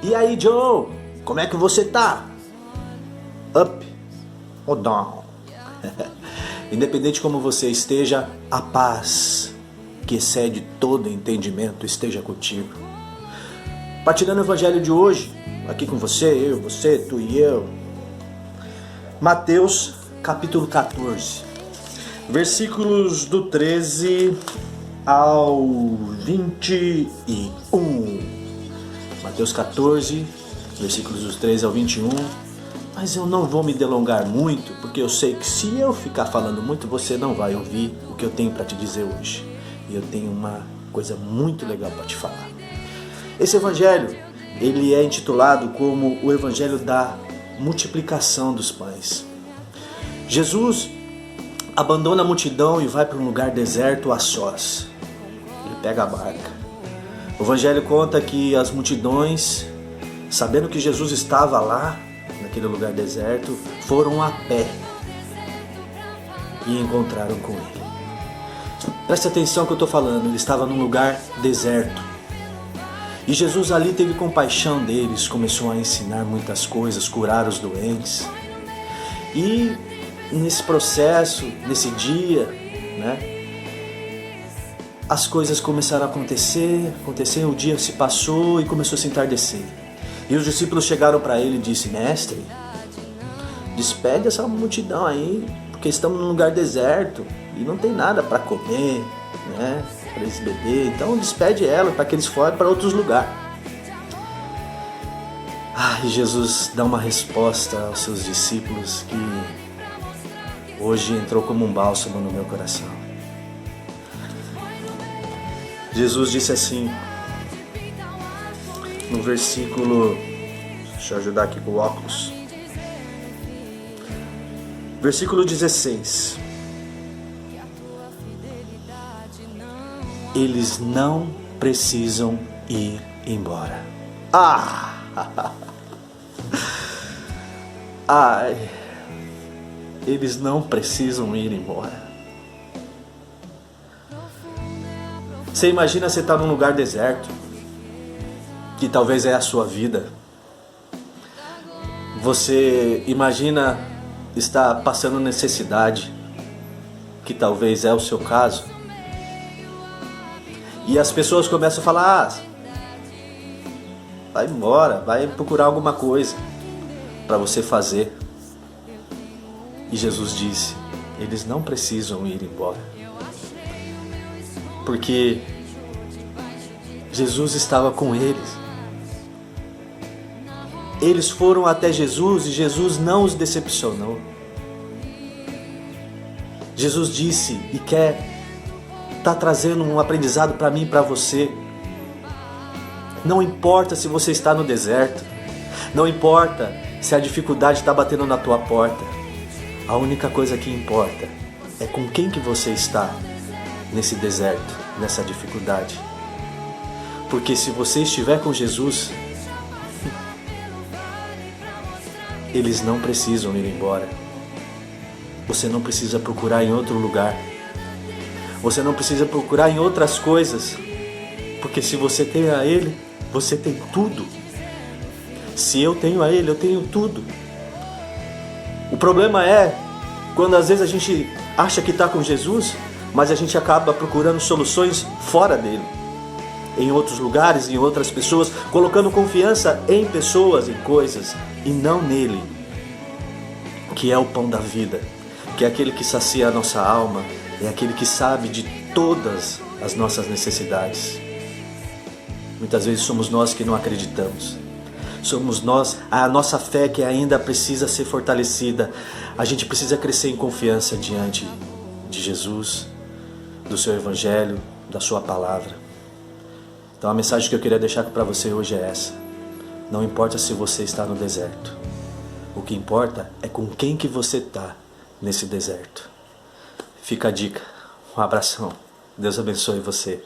E aí, Joe? Como é que você tá? Up ou down? Independente de como você esteja, a paz que excede todo entendimento esteja contigo. Partilhando o evangelho de hoje, aqui com você, tu e eu. Mateus capítulo 14, versículos do 13 ao 21. Mateus 14, versículos dos 13 ao 21. Mas eu não vou me delongar muito, porque eu sei que se eu ficar falando muito, você não vai ouvir o que eu tenho para te dizer hoje. E eu tenho uma coisa muito legal para te falar. Esse evangelho, ele é intitulado como o evangelho da multiplicação dos pães. Jesus abandona a multidão e vai para um lugar deserto a sós. Ele pega a barca. O evangelho conta que as multidões, sabendo que Jesus estava lá, naquele lugar deserto, foram a pé e encontraram com ele. Preste atenção no que eu estou falando, ele estava num lugar deserto. E Jesus ali teve compaixão deles, começou a ensinar muitas coisas, curar os doentes. E nesse processo, nesse dia, as coisas começaram a acontecer, o dia se passou e começou a se entardecer. E os discípulos chegaram para ele e disse: Mestre, despede essa multidão aí, porque estamos num lugar deserto e não tem nada para comer, para eles beber. Então despede ela para que eles forem para outros lugares. E Jesus dá uma resposta aos seus discípulos que hoje entrou como um bálsamo no meu coração. Jesus disse assim, no versículo, deixa eu ajudar aqui com o óculos, versículo 16: eles não precisam ir embora. Eles não precisam ir embora. Você imagina você estar num lugar deserto, que talvez é a sua vida. Você imagina estar passando necessidade, que talvez é o seu caso. E as pessoas começam a falar: vai embora, vai procurar alguma coisa para você fazer. E Jesus disse: eles não precisam ir embora. Porque Jesus estava com eles. Eles foram até Jesus e Jesus não os decepcionou. Jesus disse e quer estar trazendo um aprendizado para mim e para você. Não importa se você está no deserto, não importa se a dificuldade está batendo na tua porta. A única coisa que importa é com quem que você está nesse deserto, nessa dificuldade. Porque se você estiver com Jesus, eles não precisam ir embora. Você não precisa procurar em outro lugar. Você não precisa procurar em outras coisas. Porque se você tem a Ele, você tem tudo. Se eu tenho a Ele, eu tenho tudo. O problema é quando às vezes a gente acha que está com Jesus, mas a gente acaba procurando soluções fora dele, em outros lugares, em outras pessoas, colocando confiança em pessoas, em coisas, e não nele, que é o pão da vida, que é aquele que sacia a nossa alma, é aquele que sabe de todas as nossas necessidades. Muitas vezes somos nós que não acreditamos. Somos nós, a nossa fé que ainda precisa ser fortalecida. A gente precisa crescer em confiança diante de Jesus, do seu evangelho, da sua palavra. Então a mensagem que eu queria deixar para você hoje é essa: não importa se você está no deserto, o que importa é com quem que você está nesse deserto. Fica a dica, um abração, Deus abençoe você.